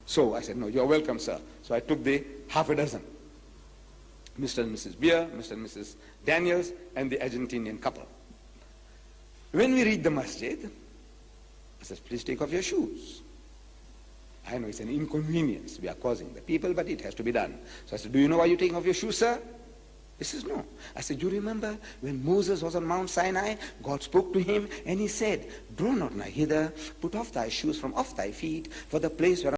So I said, no, you're welcome, sir. So I took the half a dozen. Mr. and Mrs. Beer, Mr. and Mrs. Daniels, and the Argentinian couple. When we reached the masjid, I said, please take off your shoes. I know it's an inconvenience we are causing the people, but it has to be done. So I said, do you know why you're taking off your shoes, sir? He says, no. I said, you remember when Moses was on Mount Sinai, God spoke to him and he said, draw not nigh hither, put off thy shoes from off thy feet, for the place where